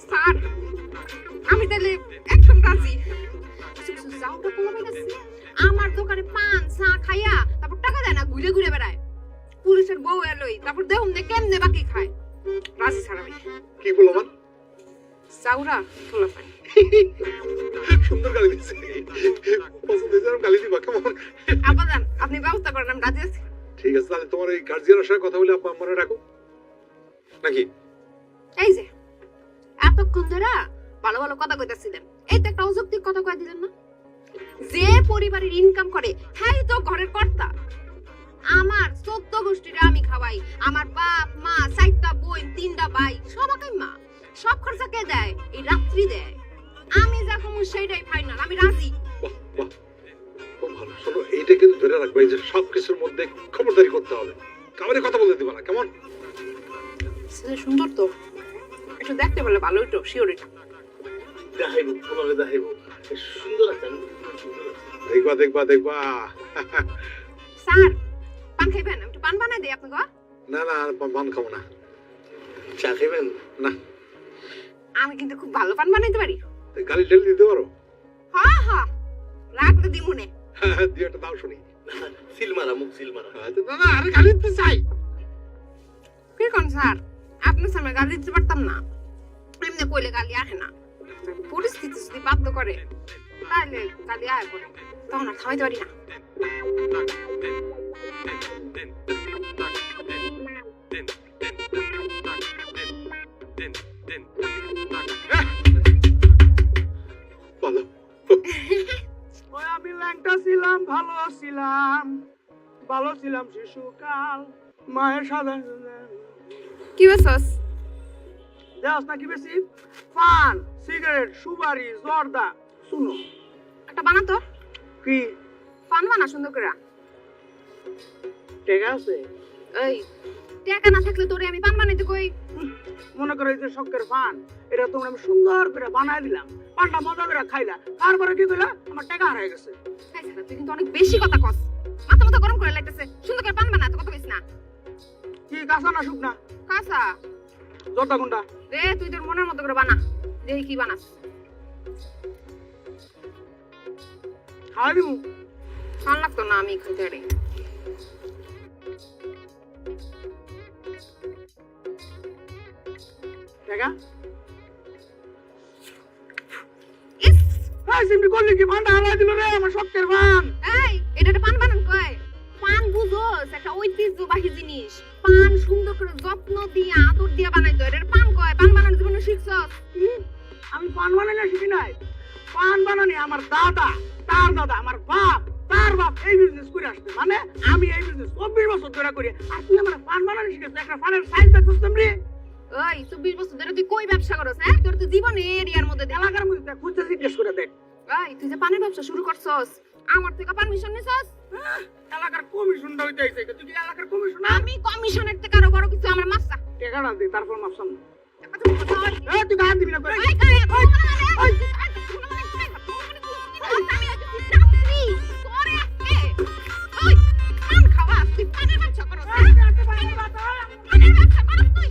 [SPEAKER 3] স্যার, আমি তাহলে একদম রাজি। যাওটা পোলা গেছে আমার দোকানে পান চা খাইয়া তারপর টাকা দেয় না, ঘুরে ঘুরে বেড়ায়। পুলিশের বউ এলোই তারপর দেখুন কেমনে বাকি খায়। রাজি স্যার আমি।
[SPEAKER 1] কি বললাম?
[SPEAKER 3] চাউরা পোলা পাই।
[SPEAKER 1] সুন্দর গালি দিচ্ছে, পছন্দ হয়েছে, আমি গালি দিবা কেমন?
[SPEAKER 3] আপাদান আপনি ব্যবস্থা করেন, আমি রাজি আছি।
[SPEAKER 1] ঠিক আছে, তাহলে তোমার এই গার্জিয়ানের সাথে কথা বলে আপা মনে রাখো নাকি?
[SPEAKER 3] এই যে এতক্ষণ ধরে ভালো ভালো কথা কইতাছিলেন, এই তো একটা অযৌক্তিক কথা কই দিলেন না? যে পরিবারের ইনকাম করে হ্যাঁ তো ঘরের কর্তা। আমার 14 গোষ্ঠীরে আমি খাওয়াই, আমার বাপ মা 4টা বোন 3টা ভাই সবাই মা, সব খরচা কে দেয়? এই রাত্রি দেয়। আমি যা কমু সেইটাই ফাইনাল, আমি রাজি।
[SPEAKER 1] বাহ বাহ, খুব ভালো। শোনো, এইটা কিন্তু ধরে রাখবে, এই যে সবকিছুর মধ্যে খবরদারি করতে হবে, কাউরে কথা বলতে দিবা না, কেমন?
[SPEAKER 3] ছেলে সুন্দর তো, একটু দেখতে পারলে ভালোই তো, শিওর এটা।
[SPEAKER 4] দেখাইব পোলারে দেখাইব সুন্দর আছে
[SPEAKER 1] দেখবা দেখবা দেখবা।
[SPEAKER 3] স্যার পান খাইবেন? একটু পান বানাই দেই আপনাকে।
[SPEAKER 1] না না, আর পান খাবো না।
[SPEAKER 4] চা খাইবেন?
[SPEAKER 1] না,
[SPEAKER 3] আমি কিন্তু খুব ভালো পান বানাইতে পারি।
[SPEAKER 1] গালি ঢেলে দিতে পারো?
[SPEAKER 3] হ্যাঁ হ্যাঁ, রাখলে দিমুনে।
[SPEAKER 1] দিয়ে একটা দাও শুনি।
[SPEAKER 4] সিল মারা, মুখ সিল মারা।
[SPEAKER 1] না না, আরে গালি দিতে চাই।
[SPEAKER 3] কি কোন স্যার, আপনার সামনে গালি দিতে পারতাম না, এমনি কইলে গালি আসে না। পরিস্থিতি যদি বাধ্য করে তাহলে গালি আয় পড়ে, তখন আর থামাইতে পারি না।
[SPEAKER 1] ভালো।
[SPEAKER 5] ওই আমি ল্যাংটা ছিলাম, ভালো ছিলাম শিশুকাল, মায়ের সাদা
[SPEAKER 3] কি বেসস?
[SPEAKER 5] দেওয়াস নাকি বেশি? পান, সিগারেট, সুপারি, জর্দা। শুনো
[SPEAKER 3] একটা বানাতো,
[SPEAKER 5] কি
[SPEAKER 3] পান বানা সুন্দর করে।
[SPEAKER 5] ঠিক আছে?
[SPEAKER 3] এই টাকা না থাকলে তোরে আমি পান বানাইতে কই?
[SPEAKER 5] মনে করো এই যে শখের পান, এটা তোমরা আমি সুন্দর করে বানায় দিলাম, পানটা মজা করে খাইলা, তারপরে কি কইলা? আমার টাকা হারিয়ে গেছে।
[SPEAKER 3] এই স্যার তুই কিন্তু অনেক বেশি কথা কস, মাথা মাথা গরম করে লাগতেছে। সুন্দর করে পান বানা, তো কথা কইস না।
[SPEAKER 5] কি কাঁচা না শুকনা?
[SPEAKER 3] কাঁচা
[SPEAKER 5] জর্দা কোনটা?
[SPEAKER 3] রে, তুই তোর মনের মতো করে বানা, দেখি কি বানাস।
[SPEAKER 5] খাওয়াই দিমু?
[SPEAKER 3] ভাল লাগতো না, আমি খাইতে পারি।
[SPEAKER 5] টাকা
[SPEAKER 3] ইস,
[SPEAKER 5] এই সিমটি করলি কি? পানটা হারাই দিল রে, আমার শখের পান।
[SPEAKER 3] এই এটা একটা পান বানান কয়? পান বুঝোস একটা ঐতিহ্যবাহী জিনিস। পান সুন্দর করে যত্ন দিয়ে আদর দিয়ে বানাইতো, এটা পান কয়। পান বানানোর জীবনে শিখছস?
[SPEAKER 5] আমি পান বানানো শিখি নাই। পান বানানি আমার দাদা, তার দাদা, আমার বাপ, তার বাপ এই বিজনেস করে আসছে। মানে আমি এই বিজনেস 24 বছর ধরে করি, আর তুই আমার পান বানানো শিখেছিস? একটা পানের সাইজ দেখছিস রে?
[SPEAKER 3] ওই 24 বছর ধরে তুই কই ব্যবসা করছ? হ্যাঁ, তোর তো জীবন এরিয়ার মধ্যে দেখা।
[SPEAKER 5] এলাকার মধ্যে খুঁজতে জিজ্ঞেস করে দেখ।
[SPEAKER 3] এই তুই যে পানের ব্যবসা শুরু করছস, আমার থেকে পারমিশন নিছস?
[SPEAKER 5] এলাকার কমিশনটা হইতে আইছে, তুই কি এলাকার কমিশন?
[SPEAKER 3] আমি কমিশনের থেকে আরো বড় কিছু, আমার মাসা।
[SPEAKER 5] টাকাটা দে, তারপর মাপসাম।
[SPEAKER 3] কথা কথা হয়।
[SPEAKER 5] তুই গায়ে দিবি না কই?
[SPEAKER 3] এই কারে ওই ওই আমি আজ যাত্রী তোরে আজকে ওই পান খাওয়া, তুই পানের ব্যবসা করছ? পানের ব্যবসা করছ তুই?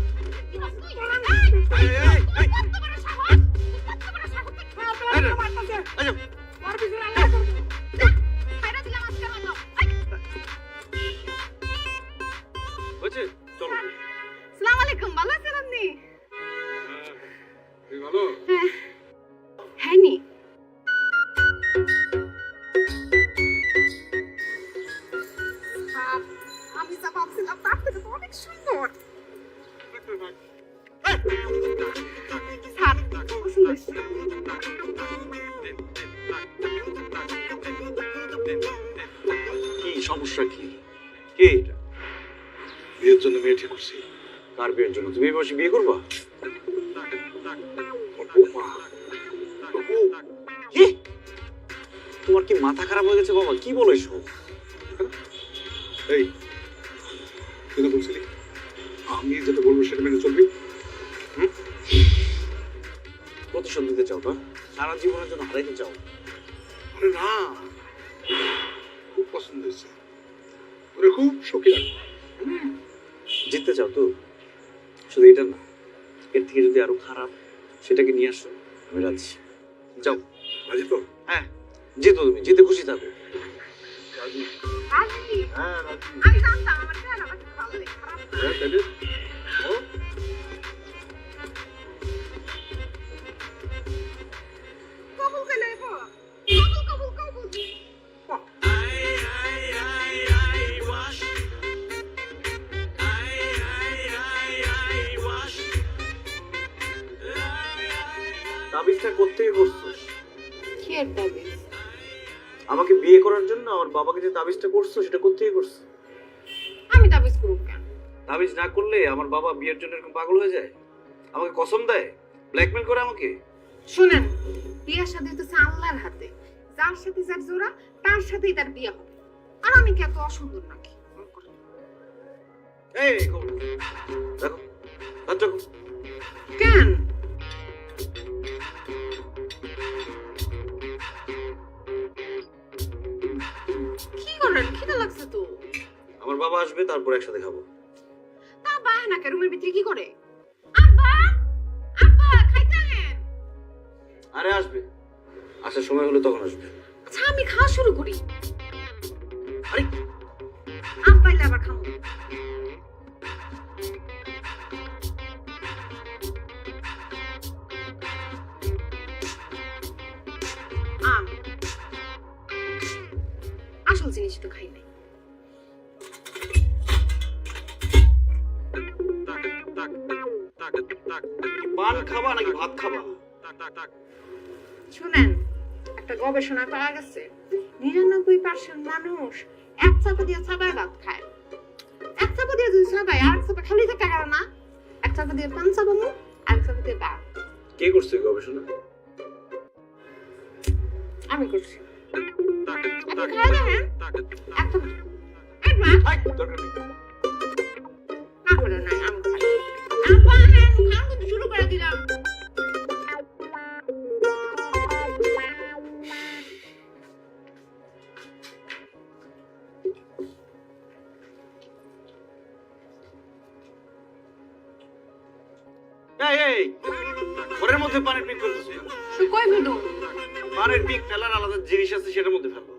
[SPEAKER 3] এই কত বড় সাহস, কত বড় সাহস তুই
[SPEAKER 5] মারতাছে।
[SPEAKER 2] আচ্ছা,
[SPEAKER 5] ওর পিছনে আল্লাহ করবে।
[SPEAKER 3] খাইরা দিলাম আজকে মাত্র।
[SPEAKER 2] হয়েছে, চলো।
[SPEAKER 3] আসসালামু আলাইকুম, ভালো আছেন আপনি?
[SPEAKER 1] তুই ভালো?
[SPEAKER 3] হ্যাঁ নি আমি যা ভাবছিলাম তার থেকে তো অনেক সুন্দর। হয়েছে।
[SPEAKER 2] কি সমস্যা কি? কে এটা?
[SPEAKER 1] বিয়ের জন্য মেয়ে ঠিক করছি।
[SPEAKER 2] কার বিয়ের জন্য? তুমি এই বয়সে বিয়ে করবা?
[SPEAKER 1] ওর বৌমা, ওর বউ।
[SPEAKER 2] কি? তোমার কি মাথা খারাপ হয়ে গেছে বাবা? কি বলো এসব?
[SPEAKER 1] এই তুই তো বলছিলি আমি যেটা বলবো সেটা মেনে চলবি।
[SPEAKER 2] প্রতিশোধ দিতে চাও না? সারা জীবনের জন্য হারাইতে চাও?
[SPEAKER 1] আরে না, খুব পছন্দ হয়েছে, ওরে খুব শৌকি লাগবে।
[SPEAKER 2] জিততে চাও তো? শুধু এটা না, এর থেকে যদি আরো খারাপ সেটাকে নিয়ে আসো, আমি রাজি। যাও।
[SPEAKER 1] রাজি তো?
[SPEAKER 2] হ্যাঁ, জিতো, তুমি জিতে খুশি থাকো।
[SPEAKER 1] রাজি?
[SPEAKER 3] রাজি?
[SPEAKER 2] হ্যাঁ রাজি।
[SPEAKER 3] আমি জানতাম আমার চেহারা আমার খুব ভালো লাগে, খারাপ না।
[SPEAKER 1] হ্যাঁ তাহলে ও
[SPEAKER 3] কবুল করে নেবো। কবুল কবুল কবুল।
[SPEAKER 2] তাবিজটা কোত্থেকে করছিস?
[SPEAKER 3] কি এর তাবিজ?
[SPEAKER 2] আমাকে বিয়ে করার জন্য আমার বাবাকে যে তাবিজটা করছো সেটা কোত্থেকে করছো?
[SPEAKER 3] আমি তাবিজ করব কেন?
[SPEAKER 2] তাবিজ না করলে আমার বাবা বিয়ের জন্য এরকম পাগল হয়ে যায়? আমাকে কসম দেয়, ব্ল্যাকমেল করে আমাকে?
[SPEAKER 3] শুনেন, বিয়ের সাথে তো আল্লাহর হাতে, যার সাথে যার জোড়া তার সাথেই তার বিয়ে হবে। আর আমি কি এত অসুন্দর নাকি?
[SPEAKER 2] এই দেখো, দেখো
[SPEAKER 3] কেন? কি করেন? খিদে লাগছে তো।
[SPEAKER 2] আমার বাবা আসবে, তারপর একসাথে খাবো।
[SPEAKER 3] তা বাহানাকে রুমের ভিতরে কি করে? আব্বা, আব্বা খাইতে আহেন।
[SPEAKER 2] আরে আসবে, আসার সময় হলে তখন আসবে।
[SPEAKER 3] আচ্ছা আমি খাওয়া শুরু করি।
[SPEAKER 2] আরে
[SPEAKER 3] আব্বা এলে আবার খাবো। আম আসল জিনিস তো খাই নাই।
[SPEAKER 2] পান খাবা নাকি ভাত খাবা?
[SPEAKER 3] শুনেন, একটা গবেষণা পাওয়া গেছে 99% মানুষ এক চাপা দিয়ে চাবায় ভাত খায়। এক চাপা দিয়ে যদি চাবায় আর চাপা খালি থাকে কারণ না, এক চাপা দিয়ে পান চাবানো আর এক চাপা দিয়ে ভাত।
[SPEAKER 2] কে করছে গবেষণা?
[SPEAKER 3] আমি করছি। আপনি খাওয়া যাবেন? একটা
[SPEAKER 2] আই, দরকার নেই।
[SPEAKER 3] না করে নাই, আমি খাই। আব্বা হ্যাঁ খাওয়া কিন্তু শুরু করে দিলাম।
[SPEAKER 2] এই এই, ঘরের মধ্যে পানির পিক করতেছো কেন?
[SPEAKER 3] তো কই ফেলো?
[SPEAKER 2] পানির পিক ফেলার আলাদা জিনিস আছে, সেটার মধ্যে ফেলো।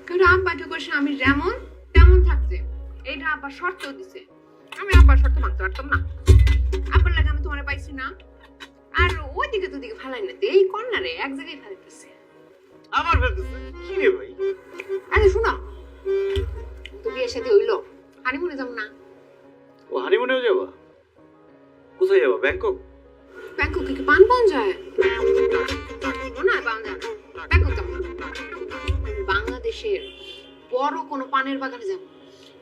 [SPEAKER 3] কারণ আব্বা তো কইছে আমি যেমন তেমন থাকতে। এইটা আব্বা শর্ত দিছে, আমি আব্বার শর্ত মানতে পারতাম না। আব্বার লাগে আমি তোমারে পাইছি না, আর ওইদিকে তো দিকে ফালাই না, এই কর্নারে এক জায়গায় ফালাইতেছে।
[SPEAKER 2] আবার ফেলতেছে কি রে ভাই?
[SPEAKER 3] আরে শোনো, তো বিয়ের সাথে হইলো, হানিমুনে যাবো না?
[SPEAKER 2] ও হানিমুনেও যাবা? কোথায় যাবা? ব্যাংকক?
[SPEAKER 3] ব্যাংককে কি পান পাওয়া যায়? না পাওয়া যায় না। ব্যাংকক যাবো না। বাংলাদেশের বড় কোনো পানের বাগানে যাবো,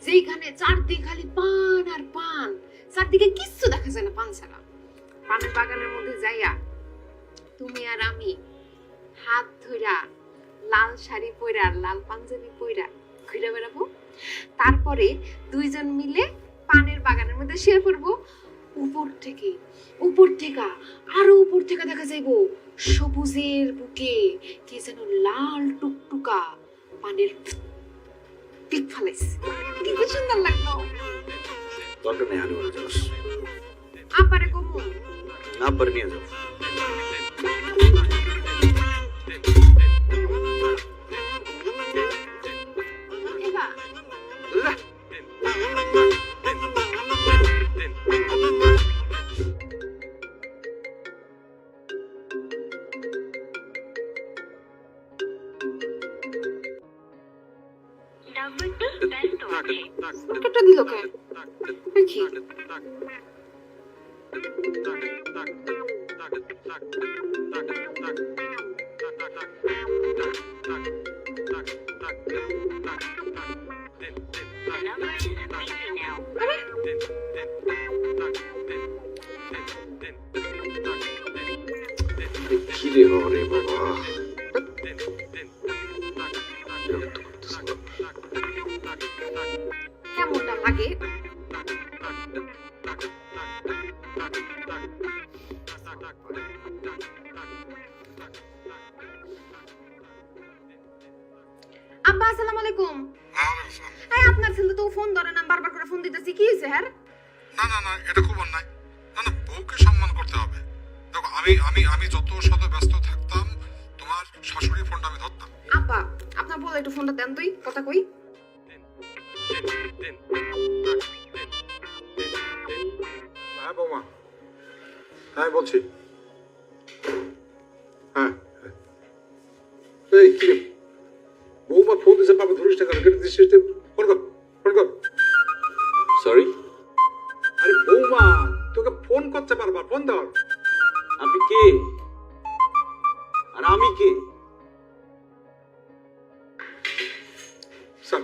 [SPEAKER 3] যেখানে চারদিকে খালি পান আর পান, চারদিকে কিচ্ছু দেখা যায় না পান ছাড়া। পানের বাগানের মধ্যে যাইয়া তুমি আর আমি হাত ধইরা লাল শাড়ি পইরা লাল পাঞ্জাবি পইরা ঘুরে বেড়াবো। তারপরে দুইজন মিলে পানের বাগানের মধ্যে শুয়ে পড়বো। উপর থেকে আরো উপর থেকে দেখা যাইবো সবুজের বুকে কি যেন লাল টুকটুকা পানের পিক ফালাইছে। কি সুন্দর লাগলো।
[SPEAKER 2] দরকার নেই হানিমুনে যাওয়ার।
[SPEAKER 3] আপারে কমু
[SPEAKER 2] আব্বার নিয়ে যাও।
[SPEAKER 3] এবার কতটা দিল কে? কি
[SPEAKER 2] কি রে বাবা রে বাবা, বিরক্ত করতেছে বাবা।
[SPEAKER 3] কেমনটা লাগে? আব্বা আসসালামু আলাইকুম। এই আপনার ছেলে তো ফোন ধরে না, বারবার করে ফোন দিতেছি, কি হয়েছে হ্যাঁ?
[SPEAKER 1] না না না, এটা খুব অন্যায়। না না, বউকে সম্মান করতে হবে। দেখো, আমি আমি আমি যত শত ব্যস্ত থাকতাম, তোমার শাশুড়ি ফোনটা আমি ধরতাম।
[SPEAKER 3] আব্বা আপনার বলে একটু ফোনটা দেন তুই, কথা কই।
[SPEAKER 1] হ্যাঁ বৌমা, হ্যাঁ বলছি। হ্যাঁ হ্যাঁ। এই কি রে? বৌমা ফোন দিছে, বাবা ধরিস না কেন? কেটে দিচ্ছিস? ফোন কর, ফোন কর।
[SPEAKER 2] সরি,
[SPEAKER 1] আরে বৌমা তোকে ফোন করতে পারবা, ফোন ধর।
[SPEAKER 2] আপনি কে আর আমি কে?
[SPEAKER 1] স্যার,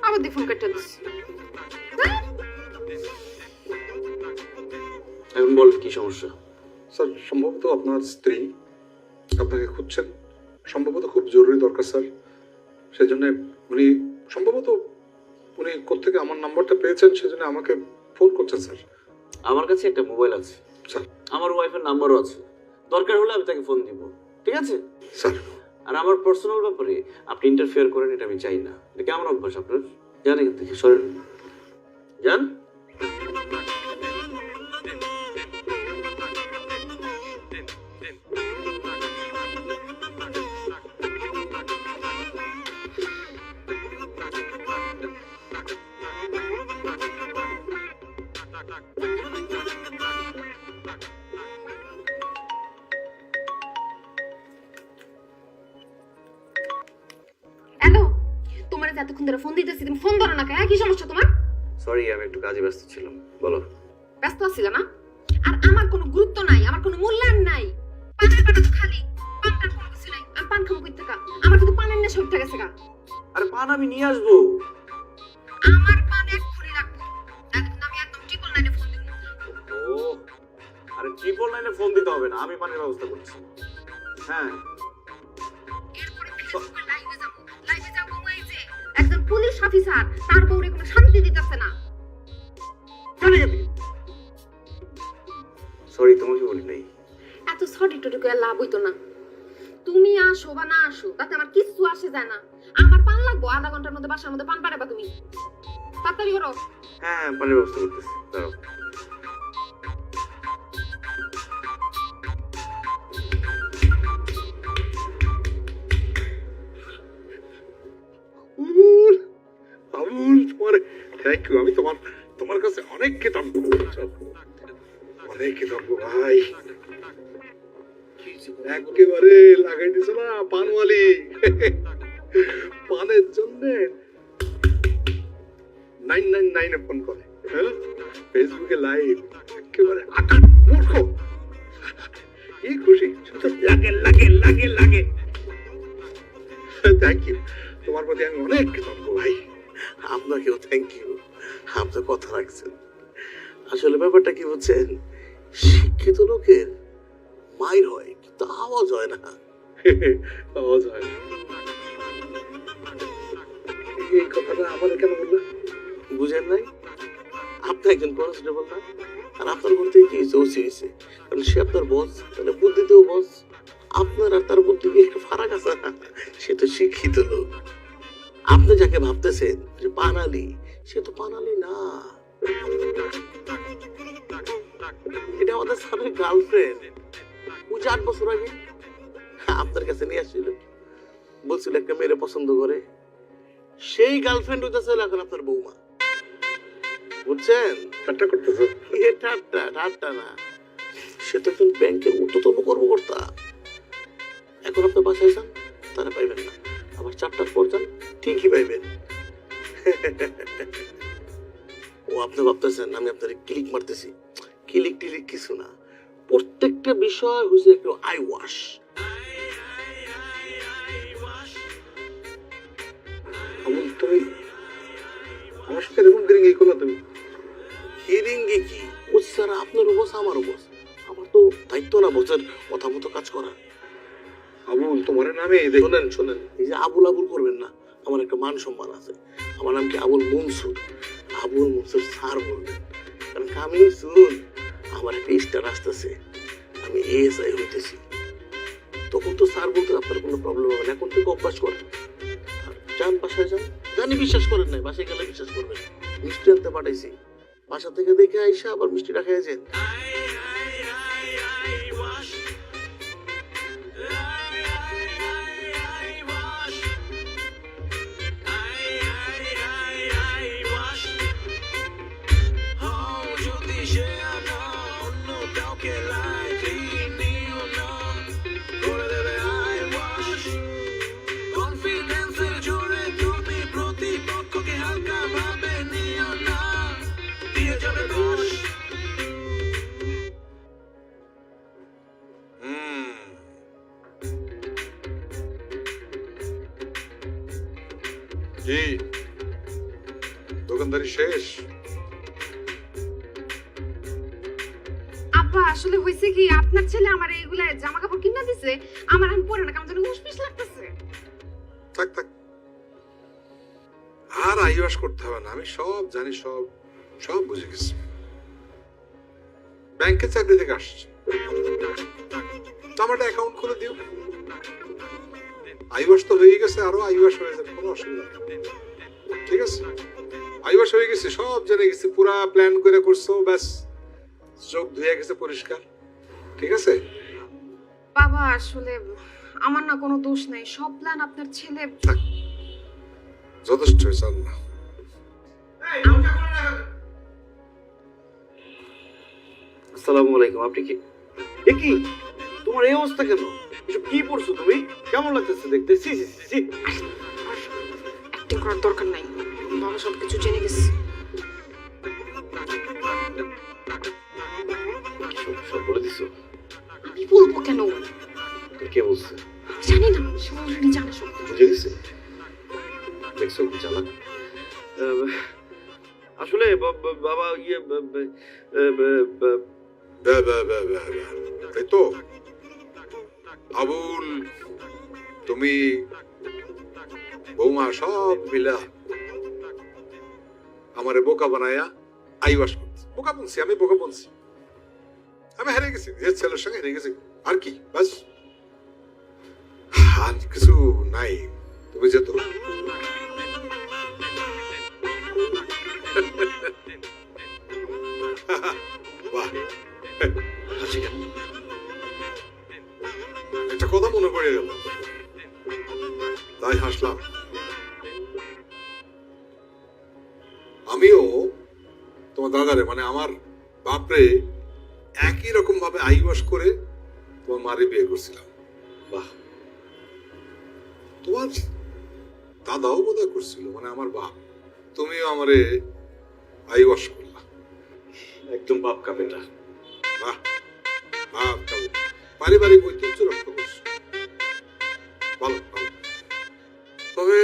[SPEAKER 3] আবার দিয়ে ফোন কেটে দিস।
[SPEAKER 2] এখন বল কি সমস্যা?
[SPEAKER 1] স্যার সম্ভবত আপনার স্ত্রী আপনাকে খুঁজছেন, সম্ভবত খুব জরুরি দরকার স্যার। সেজন্য উনি সম্ভবত উনি কোত্থেকে আমার নাম্বারটা পেয়েছেন, সেজন্য আমাকে ফোন করছেন স্যার।
[SPEAKER 2] আমার কাছে একটা মোবাইল আছে,
[SPEAKER 1] স্যার
[SPEAKER 2] আমার ওয়াইফের নাম্বারও আছে, দরকার হলে আমি তাকে ফোন দিব, ঠিক আছে?
[SPEAKER 1] স্যার,
[SPEAKER 2] আর আমার পার্সোনাল ব্যাপারে আপনি ইন্টারফেয়ার করেন, এটা আমি চাই না। এটা কেমন অভ্যাস আপনার? জান এখান থেকে সরেন, যান।
[SPEAKER 3] হ্যালো, তোমার এতক্ষণ ধরে ফোন দিতেছি, তুমি ফোন ধরো না কেন? কি সমস্যা তোমার?
[SPEAKER 2] সরি, আমি একটু কাজে ব্যস্ত ছিলাম। বলো।
[SPEAKER 3] ব্যস্ত আছিলা না? আর আমার কোনো গুরুত্ব নাই, আমার কোনো মূল্যায়ন নাই। পানের পাটা তো খালি, পানটার কোনো কিছু নাই। আমি পান খাবো কই থেকে? আমার কিন্তু পানের নেশা উঠে গেছে গা।
[SPEAKER 2] আরে পান আমি নিয়ে আসবো।
[SPEAKER 3] আমার পান এক্ষুনি রাখবো, নাহলে কিন্তু আমি একদম ট্রিপল নাইনে ফোন দিব।
[SPEAKER 2] ও, আরে ট্রিপল নাইনে ফোন দিতে হবে না, আমি পানের ব্যবস্থা করছি। হ্যাঁ,
[SPEAKER 3] এরপরে ফেসবুকে লাইভে যাবো এই যে একজন পুলিশ অফিসার তার বউরে কোনো শান্তি দিতেছে না।
[SPEAKER 1] জানি গেলি
[SPEAKER 2] সরি, তোমাকে বলি নাই।
[SPEAKER 3] এত সরি টরি করে লাভ হইতো না। তুমি আসো বা না আসো তাতে আমার কিচ্ছু আসে যায় না। আমার পান লাগবো, আধা ঘন্টার মধ্যে বাসার মধ্যে পান পাড়াবা তুমি, তাড়াতাড়ি করো।
[SPEAKER 2] হ্যাঁ, পানের ব্যবস্থা করতেছি, দাঁড়াও।
[SPEAKER 1] আবুল, তোমার থ্যাংক ইউ। আমি তোমার তোমার কাছে অনেক কৃতজ্ঞ, অনেক কৃতজ্ঞ ভাই। একেবারে লাগাই দিছো না পানওয়ালি। পানের জন্য 999 ফোন করে, হ্যাঁ ফেসবুকে লাইভ, একেবারে আকার মূর্খ। কি খুশি, শুধু লাগে লাগে লাগে লাগে। থ্যাংক ইউ, তোমার প্রতি আমি অনেক কৃতজ্ঞ ভাই।
[SPEAKER 4] আপনাকেও থ্যাংক ইউ, আপনি কথা রাখছেন। আসলে ব্যাপারটা কি বুঝছেন, শিক্ষিত লোকের মাইর হয় কিন্তু আওয়াজ হয় না।
[SPEAKER 1] আওয়াজ হয় না। এই কথাটা আমার কেন বললো?
[SPEAKER 4] বুঝেন নাই? আপনি একজন কনস্টেবল না, আর আপনার ঘর থেকে কি হয়েছে? ওসি হয়েছে, কারণ সে আপনার বস, তাহলে বুদ্ধিতেও বস। আপনার আর তার বুদ্ধি কি একটু ফারাক আছে না? সে তো শিক্ষিত লোক। আপনি যাকে ভাবতেছেন যে পানালি, সে তো পানালি না, এটা আমাদের স্যারের গার্লফ্রেন্ড। ও 8 বছর আগে আপনার কাছে নিয়ে আসছিল, বলছিল একটা মেয়েরে পছন্দ করে। সেই গার্লফ্রেন্ড হইতেছে এখন আপনার বৌমা, বুঝছেন?
[SPEAKER 1] ঠাট্টা করতেছো?
[SPEAKER 4] এ ঠাট্টা ঠাট্টা না, সে তো একজন ব্যাংকের ঊর্ধ্বতন কর্মকর্তা। এখন আপনার বাসায় যান, তারা পাইবেন না। আবার 4টার পর যান, ঠিকই পাইবেন। আপনি ভাবতেছেন আমি আপনার ক্লিক মারতেছি, ক্লিক টিলিক কিছু না, প্রত্যেকটা বিষয় হচ্ছে একটু আই ওয়াশ।
[SPEAKER 1] আমল তুমি আমার সাথে এরকম করে কি করলা তুমি?
[SPEAKER 4] হিরিঙ্গি কি ও স্যার, আপনার বস আমারও বস, আমার তো দায়িত্ব না বসের কথা মতো কাজ করা।
[SPEAKER 1] আমল তোমার নামে
[SPEAKER 4] শোনেন শোনেন, এই যে আবুল আবুল করবেন না, আমার একটা মান সম্মান আছে। আমার নাম কি আবুল মনসুর, আবুল মনসুর স্যার বলবেন, কারণ কামিং সুন আমার একটা স্টার আসতেছে, আমি এএসআই হইতেছি। তখন তো স্যার বলতে আপনার কোনো প্রবলেম হবে না, এখন থেকে অভ্যাস করেন। আর যান বাসায় যান, জানি বিশ্বাস করেন নাই, বাসায় গেলে বিশ্বাস করবেন। মিষ্টি আনতে পাঠাইছি, বাসা থেকে দেখে আইসা আবার মিষ্টিটা খেয়েছেন।
[SPEAKER 1] কি দোকানদারি শেষ?
[SPEAKER 3] আব্বা আসলে হয়েছে কি, আপনার ছেলে আমার এইগুলা জামা কাপড় কিনা দিছে, আমার আমি পরে না, কেমন যেন উসপিস লাগতেছে।
[SPEAKER 1] থাক থাক, আর আইওয়াস করতে হবে না, আমি সব জানি, সব সব বুঝে গেছি। ব্যাংকের চাকরি থেকে আসছে, আমার একটা অ্যাকাউন্ট খুলে দিও। আইওয়াস তো হয়ে গেছে, আরো আইওয়াস হয়ে যাবে, কোনো অসুবিধা নেই। ঠিক আছে, আইওয়াস হয়ে গেছে, সব জেনে গেছি, পুরা প্ল্যান করে করছো, ব্যাস চোখ ধুয়ে গেছে পরিষ্কার। ঠিক আছে
[SPEAKER 3] বাবা আসলে আমার না কোনো দোষ নাই, সব প্ল্যান আপনার ছেলে।
[SPEAKER 1] থাক, যথেষ্ট হয়েছে। আল্লাহ
[SPEAKER 2] আসসালামু আলাইকুম। আপনি কি এ কি তোমার এই অবস্থা কেন? এসব কি পড়ছো তুমি? কেমন লাগতেছে দেখতে? C C C.
[SPEAKER 3] অ্যাক্টিং করার দরকার নাই, বাবা সবকিছু জেনে গেছে।
[SPEAKER 2] সব বলে দিছো?
[SPEAKER 3] আমি বলবো কেন?
[SPEAKER 2] তোর কে বলছে?
[SPEAKER 3] জানি না, সে অলরেডি জানে সব।
[SPEAKER 2] বুঝে গেছে? দেখছো কি চালাক। আসলে বাবা ইয়ে
[SPEAKER 1] এই তো আবুল, তুমি বৌমা সব মিলা আমারে বোকা বানায়া আইওয়াস করছে। বোকা বলছি আমি, বোকা বলছি আমি, হেরে গেছি, যে ছেলের সঙ্গে হেরে গেছি, আর কি, বাস আর কিছু নাই। তুমি যেত বাহ, একটা কথা মনে পড়ে গেল, তাই হাসলাম। আমিও তোমার দাদারে, মানে আমার বাপরে একই রকম ভাবে আইওয়াস করে তোমার মারে বিয়ে করছিলাম।
[SPEAKER 2] বাহ,
[SPEAKER 1] তোমার দাদাও বোধহয় করছিল, মানে আমার বাপ। তুমিও আমারে আইওয়াস করলা,
[SPEAKER 2] একদম বাপ কা বেটা।
[SPEAKER 1] বাহ, বাপ কা বেটা। পারিবারিক ঐতিহ্য রক্ষা করছো, ভালো ভালো। তবে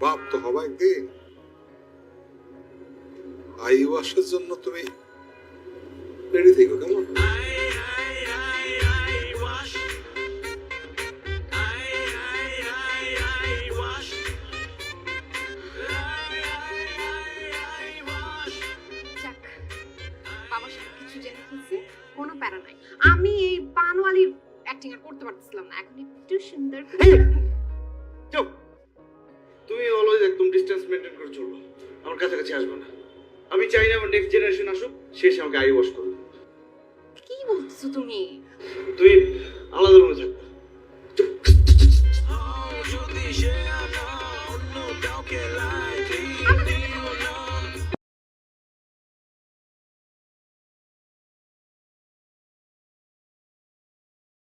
[SPEAKER 1] বাপ তো হবা একদিন, আইওয়াসের জন্য তুমি রেডি থেকো, কেমন?
[SPEAKER 3] যাক, বাবা সবকিছু জেনে ফেলছে, কোনো প্যারা নাই। আমি এই পানওয়ালির অ্যাক্টিং আর করতে পারতেছিলাম না, এখন একটু সুন্দর
[SPEAKER 2] চুপ। তুমি অলওয়েজ একদম ডিসটেন্স মেনটেন করে চলবা, আমার কাছাকাছি আসবে না। আমি চাই না আমার নেক্সট জেনারেশন আসুক, সে এসে আমাকে আই ওয়াশ করবে।
[SPEAKER 3] কি বলছো তুমি?
[SPEAKER 2] তুই